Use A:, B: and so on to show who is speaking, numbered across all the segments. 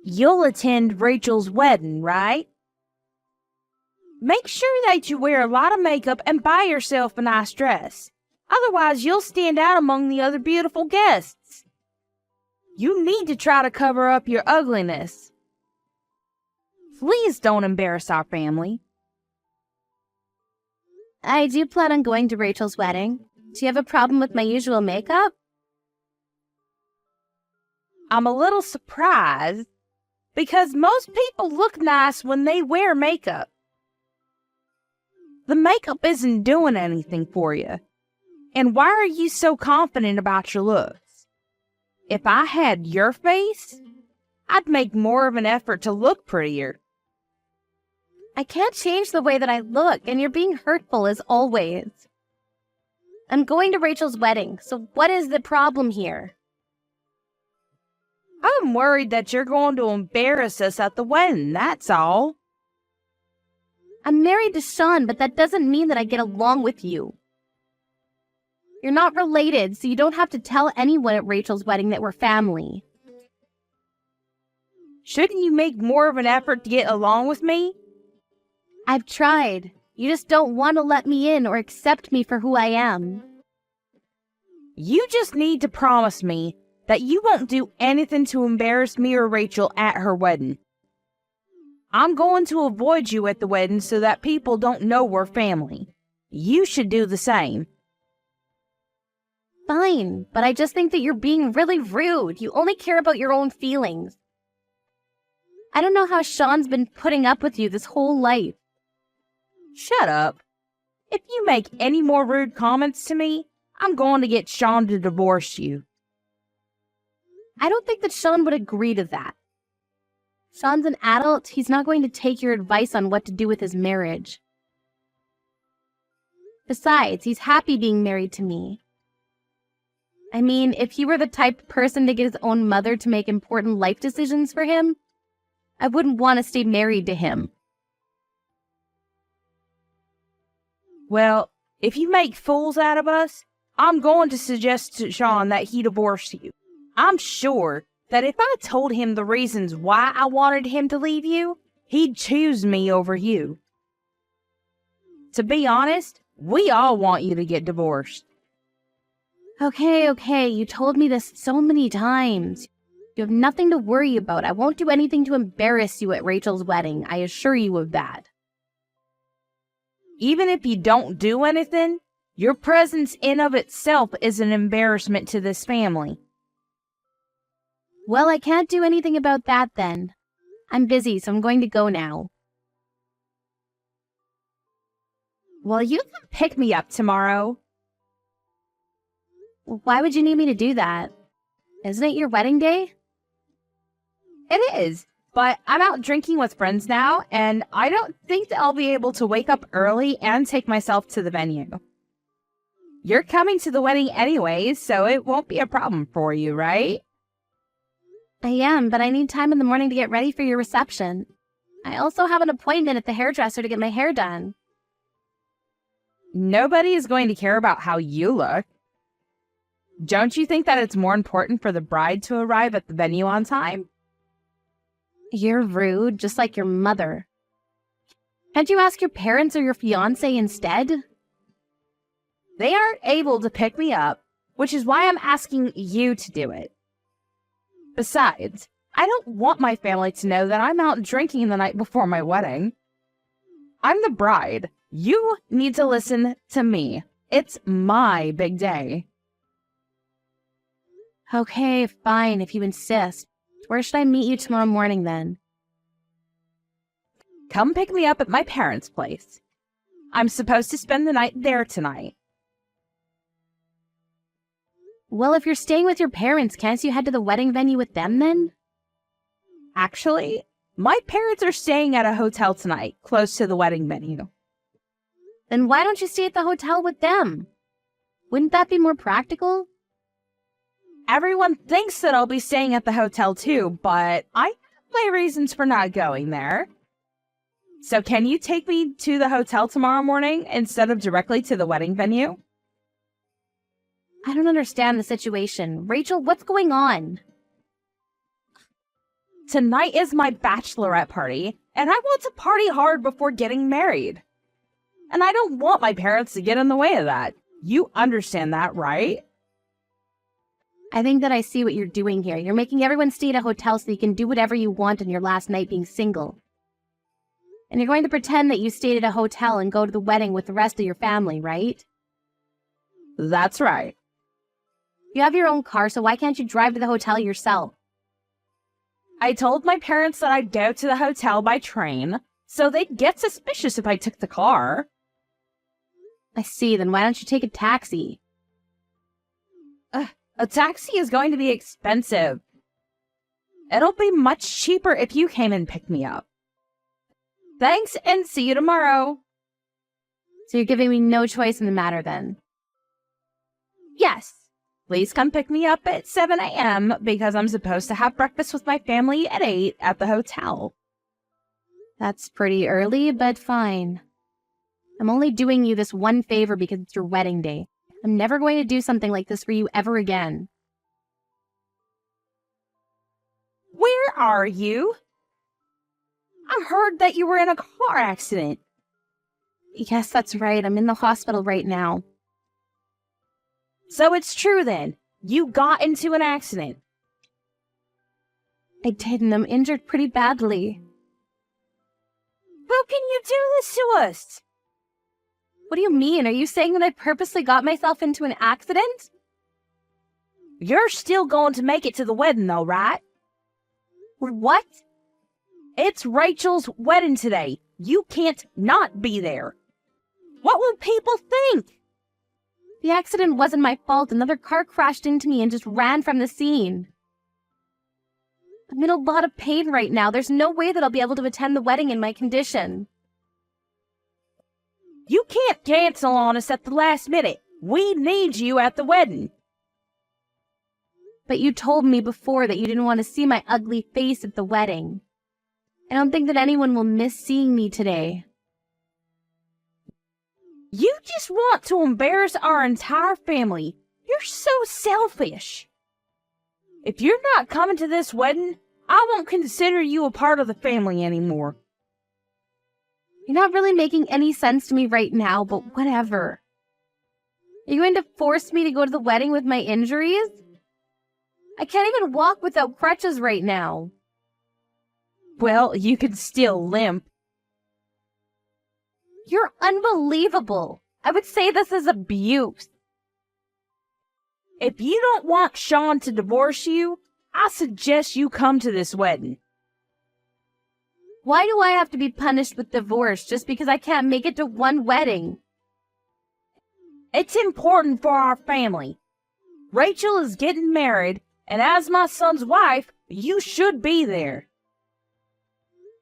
A: You'll attend Rachel's wedding, right? Make sure that you wear a lot of makeup and buy yourself a nice dress. Otherwise, you'll stand out among the other beautiful guests. You need to try to cover up your ugliness. Please don't embarrass our family.
B: I do plan on going to Rachel's wedding. Do you have a problem with my usual makeup?
A: I'm a little surprised because most people look nice when they wear makeup. The makeup isn't doing anything for you. And why are you so confident about your looks? If I had your face, I'd make more of an effort to look prettier.
B: I can't change the way that I look, and you're being hurtful as always. I'm going to Rachel's wedding, so what is the problem here?
A: I'm worried that you're going to embarrass us at the wedding, that's all.
B: I'm married to Sean, but that doesn't mean that I get along with you. You're not related, so you don't have to tell anyone at Rachel's wedding that we're family.
A: Shouldn't you make more of an effort to get along with me?
B: I've tried. You just don't want to let me in or accept me for who I am.
A: You just need to promise me that you won't do anything to embarrass me or Rachel at her wedding. I'm going to avoid you at the wedding so that people don't know we're family. You should do the same.
B: Fine, but I just think that you're being really rude. You only care about your own feelings. I don't know how Sean's been putting up with you this whole life.
A: Shut up. If you make any more rude comments to me, I'm going to get Sean to divorce you.
B: I don't think that Sean would agree to that. Sean's an adult. He's not going to take your advice on what to do with his marriage. Besides, he's happy being married to me. I mean, if he were the type of person to get his own mother to make important life decisions for him, I wouldn't want to stay married to him.
A: Well, if you make fools out of us, I'm going to suggest to Sean that he divorce you. I'm sure that if I told him the reasons why I wanted him to leave you, he'd choose me over you. To be honest, we all want you to get divorced.
B: Okay, you told me this so many times. You have nothing to worry about. I won't do anything to embarrass you at Rachel's wedding. I assure you of that.
A: Even if you don't do anything, your presence in of itself is an embarrassment to this family.
B: Well, I can't do anything about that then. I'm busy, so I'm going to go now.
A: Well, you can pick me up tomorrow.
B: Why would you need me to do that? Isn't it your wedding day?
A: It is, but I'm out drinking with friends now, and I don't think that I'll be able to wake up early and take myself to the venue. You're coming to the wedding anyways, so it won't be a problem for you, right?
B: I am, but I need time in the morning to get ready for your reception. I also have an appointment at the hairdresser to get my hair done.
A: Nobody is going to care about how you look. Don't you think that it's more important for the bride to arrive at the venue on time?
B: You're rude, just like your mother. Can't you ask your parents or your fiancé instead?
A: They aren't able to pick me up, which is why I'm asking you to do it. Besides, I don't want my family to know that I'm out drinking the night before my wedding. I'm the bride. You need to listen to me. It's my big day.
B: Okay, fine, if you insist. Where should I meet you tomorrow morning then?
A: Come pick me up at my parents' place. I'm supposed to spend the night there tonight.
B: Well, if you're staying with your parents, can't you head to the wedding venue with them then?
A: Actually, my parents are staying at a hotel tonight, close to the wedding venue.
B: Then why don't you stay at the hotel with them? Wouldn't that be more practical?
A: Everyone thinks that I'll be staying at the hotel too, but I have my reasons for not going there. So can you take me to the hotel tomorrow morning instead of directly to the wedding venue?
B: I don't understand the situation. Rachel, what's going on?
A: Tonight is my bachelorette party, and I want to party hard before getting married. And I don't want my parents to get in the way of that. You understand that, right?
B: I think that I see what you're doing here. You're making everyone stay at a hotel so you can do whatever you want on your last night being single. And you're going to pretend that you stayed at a hotel and go to the wedding with the rest of your family, right?
A: That's right.
B: You have your own car, so why can't you drive to the hotel yourself?
A: I told my parents that I'd go to the hotel by train, so they'd get suspicious if I took the car.
B: I see, then why don't you take a taxi?
A: A taxi is going to be expensive. It'll be much cheaper if you came and picked me up. Thanks, and see you tomorrow.
B: So you're giving me no choice in the matter then?
A: Yes. Please come pick me up at 7 a.m. because I'm supposed to have breakfast with my family at 8 at the hotel.
B: That's pretty early, but fine. I'm only doing you this one favor because it's your wedding day. I'm never going to do something like this for you ever again.
A: Where are you? I heard that you were in a car accident.
B: Yes, that's right. I'm in the hospital right now.
A: So it's true then. You got into an accident.
B: I did, and I'm injured pretty badly.
A: How can you do this to us?
B: What do you mean? Are you saying that I purposely got myself into an accident?
A: You're still going to make it to the wedding though, right?
B: What?
A: It's Rachel's wedding today. You can't not be there. What will people think?
B: The accident wasn't my fault. Another car crashed into me and just ran from the scene. I'm in a lot of pain right now. There's no way that I'll be able to attend the wedding in my condition.
A: You can't cancel on us at the last minute. We need you at the wedding.
B: But you told me before that you didn't want to see my ugly face at the wedding. I don't think that anyone will miss seeing me today.
A: You just want to embarrass our entire family. You're so selfish. If you're not coming to this wedding, I won't consider you a part of the family anymore.
B: You're not really making any sense to me right now, but whatever. Are you going to force me to go to the wedding with my injuries? I can't even walk without crutches right now.
A: Well, you can still limp.
B: You're unbelievable. I would say this is abuse.
A: If you don't want Sean to divorce you, I suggest you come to this wedding.
B: Why do I have to be punished with divorce just because I can't make it to one wedding?
A: It's important for our family. Rachel is getting married, and as my son's wife, you should be there.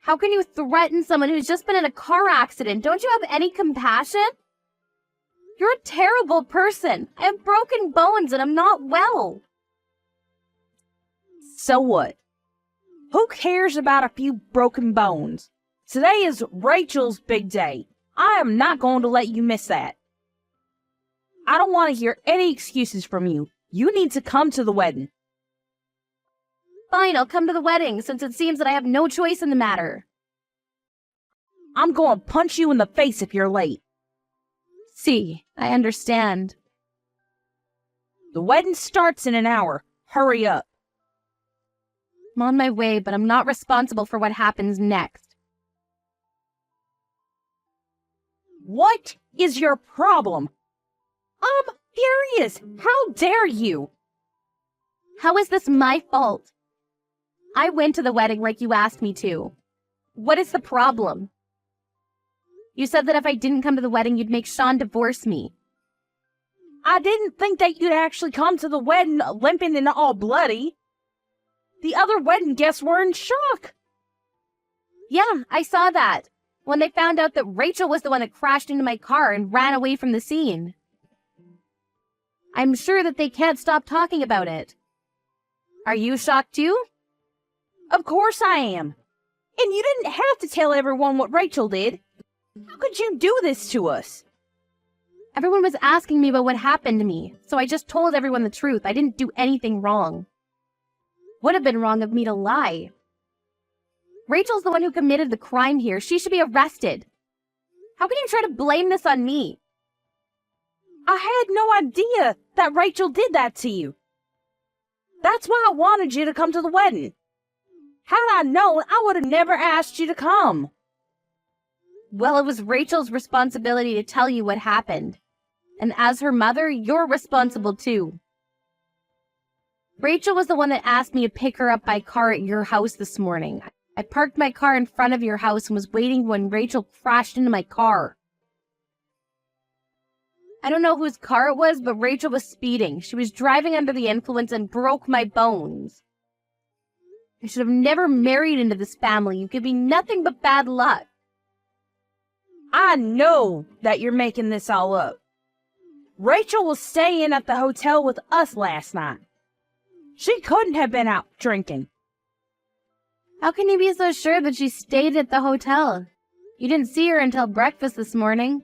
B: How can you threaten someone who's just been in a car accident? Don't you have any compassion? You're a terrible person. I have broken bones and I'm not well.
A: So what? Who cares about a few broken bones? Today is Rachel's big day. I am not going to let you miss that. I don't want to hear any excuses from you. You need to come to the wedding.
B: Fine, I'll come to the wedding since it seems that I have no choice in the matter.
A: I'm going to punch you in the face if you're late.
B: See, I understand.
A: The wedding starts in an hour. Hurry up.
B: I'm on my way, but I'm not responsible for what happens next.
A: What is your problem? I'm furious. How dare you?
B: How is this my fault? I went to the wedding like you asked me to. What is the problem? You said that if I didn't come to the wedding, you'd make Sean divorce me.
A: I didn't think that you'd actually come to the wedding limping and all bloody. The other wedding guests were in shock.
B: Yeah, I saw that. When they found out that Rachel was the one that crashed into my car and ran away from the scene. I'm sure that they can't stop talking about it. Are you shocked too?
A: Of course I am. And you didn't have to tell everyone what Rachel did. How could you do this to us?
B: Everyone was asking me about what happened to me, so I just told everyone the truth. I didn't do anything wrong. Would have been wrong of me to lie. Rachel's the one who committed the crime here. She should be arrested. How can you try to blame this on me?
A: I had no idea that Rachel did that to you. That's why I wanted you to come to the wedding. Had I known, I would have never asked you to come.
B: Well, it was Rachel's responsibility to tell you what happened. And as her mother, you're responsible too. Rachel was the one that asked me to pick her up by car at your house this morning. I parked my car in front of your house and was waiting when Rachel crashed into my car. I don't know whose car it was, but Rachel was speeding. She was driving under the influence and broke my bones. I should have never married into this family. You give me nothing but bad luck.
A: I know that you're making this all up. Rachel was staying at the hotel with us last night. She couldn't have been out drinking.
B: How can you be so sure that she stayed at the hotel? You didn't see her until breakfast this morning.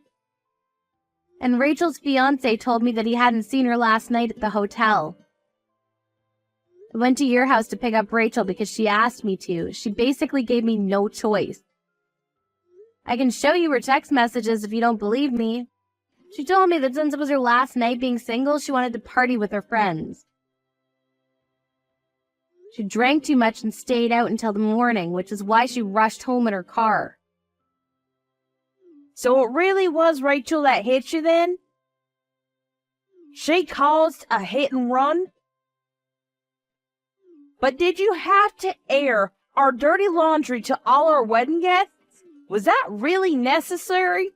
B: And Rachel's fiancé told me that he hadn't seen her last night at the hotel. I went to your house to pick up Rachel because she asked me to. She basically gave me no choice. I can show you her text messages if you don't believe me. She told me that since it was her last night being single, she wanted to party with her friends. She drank too much and stayed out until the morning, which is why she rushed home in her car.
A: So it really was Rachel that hit you then? She caused a hit and run? But did you have to air our dirty laundry to all our wedding guests? Was that really necessary?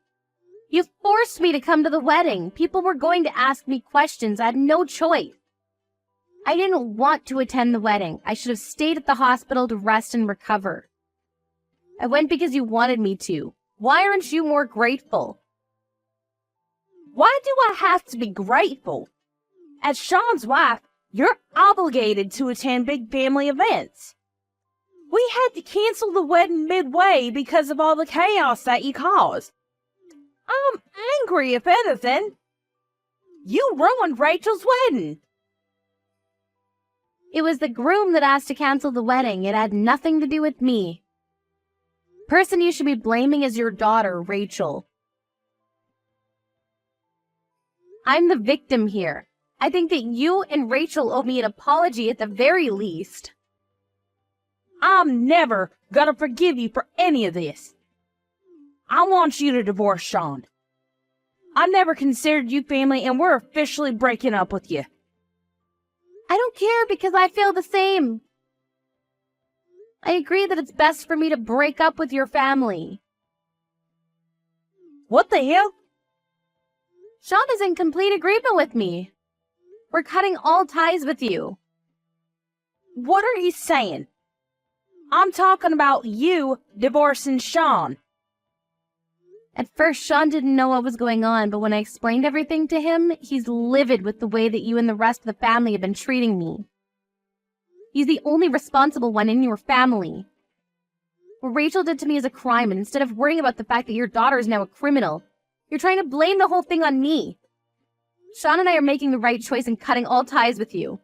B: You forced me to come to the wedding. People were going to ask me questions. I had no choice. I didn't want to attend the wedding. I should have stayed at the hospital to rest and recover. I went because you wanted me to. Why aren't you more grateful?
A: Why do I have to be grateful? As Sean's wife, you're obligated to attend big family events. We had to cancel the wedding midway because of all the chaos that you caused. I'm angry, if anything. You ruined Rachel's wedding.
B: It was the groom that asked to cancel the wedding. It had nothing to do with me. Person you should be blaming is your daughter, Rachel. I'm the victim here. I think that you and Rachel owe me an apology at the very least.
A: I'm never gonna forgive you for any of this. I want you to divorce Sean. I never considered you family, and we're officially breaking up with you.
B: I don't care because I feel the same. I agree that it's best for me to break up with your family.
A: What the hell?
B: Sean is in complete agreement with me. We're cutting all ties with you.
A: What are you saying? I'm talking about you divorcing Sean.
B: At first, Sean didn't know what was going on, but when I explained everything to him, he's livid with the way that you and the rest of the family have been treating me. He's the only responsible one in your family. What Rachel did to me is a crime, and instead of worrying about the fact that your daughter is now a criminal, you're trying to blame the whole thing on me. Sean and I are making the right choice and cutting all ties with you.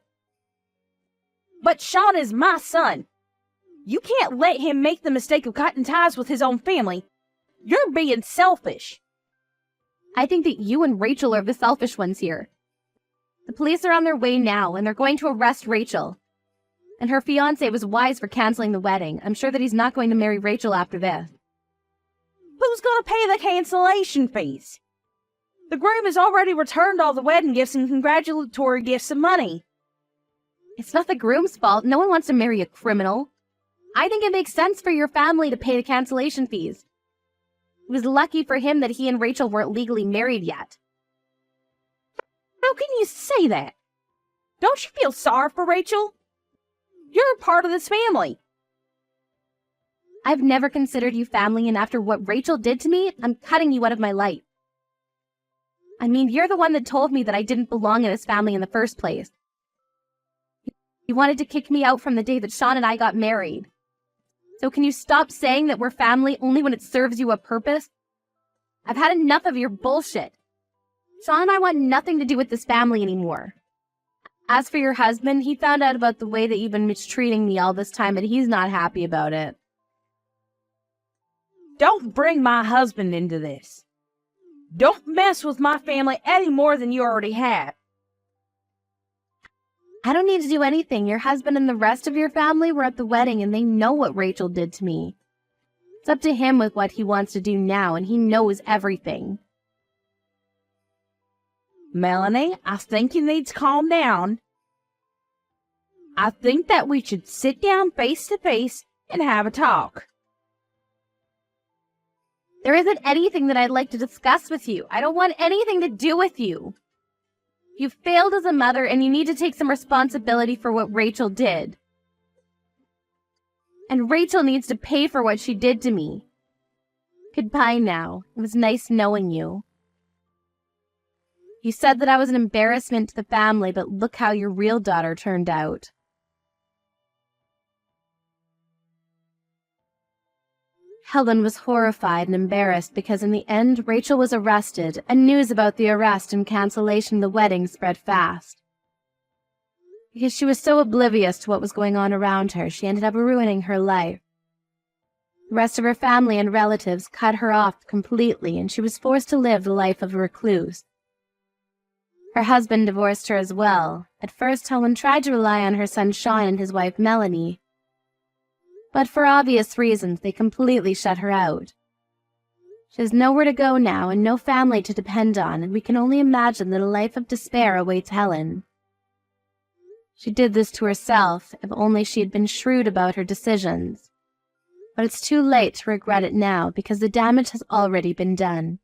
A: But Sean is my son. You can't let him make the mistake of cutting ties with his own family. You're being selfish.
B: I think that you and Rachel are the selfish ones here. The police are on their way now, and they're going to arrest Rachel. And her fiancé was wise for canceling the wedding. I'm sure that he's not going to marry Rachel after this.
A: Who's going to pay the cancellation fees? The groom has already returned all the wedding gifts and congratulatory gifts and money.
B: It's not the groom's fault. No one wants to marry a criminal. I think it makes sense for your family to pay the cancellation fees. It was lucky for him that he and Rachel weren't legally married yet.
A: How can you say that? Don't you feel sorry for Rachel? You're a part of this family.
B: I've never considered you family, and after what Rachel did to me, I'm cutting you out of my life. I mean, you're the one that told me that I didn't belong in this family in the first place. You wanted to kick me out from the day that Sean and I got married. So can you stop saying that we're family only when it serves you a purpose? I've had enough of your bullshit. Sean and I want nothing to do with this family anymore. As for your husband, he found out about the way that you've been mistreating me all this time, and he's not happy about it.
A: Don't bring my husband into this. Don't mess with my family any more than you already have.
B: I don't need to do anything. Your husband and the rest of your family were at the wedding and they know what Rachel did to me. It's up to him with what he wants to do now, and he knows everything.
A: Melanie, I think you need to calm down. I think that we should sit down face to face and have a talk.
B: There isn't anything that I'd like to discuss with you. I don't want anything to do with you. You've failed as a mother, and you need to take some responsibility for what Rachel did. And Rachel needs to pay for what she did to me. Goodbye now. It was nice knowing you. You said that I was an embarrassment to the family, but look how your real daughter turned out. Helen was horrified and embarrassed because in the end, Rachel was arrested, and news about the arrest and cancellation of the wedding spread fast. Because she was so oblivious to what was going on around her, she ended up ruining her life. The rest of her family and relatives cut her off completely, and she was forced to live the life of a recluse. Her husband divorced her as well. At first, Helen tried to rely on her son Sean and his wife Melanie, but for obvious reasons, they completely shut her out. She has nowhere to go now and no family to depend on, and we can only imagine that a life of despair awaits Helen. She did this to herself, if only she had been shrewd about her decisions. But it's too late to regret it now because the damage has already been done.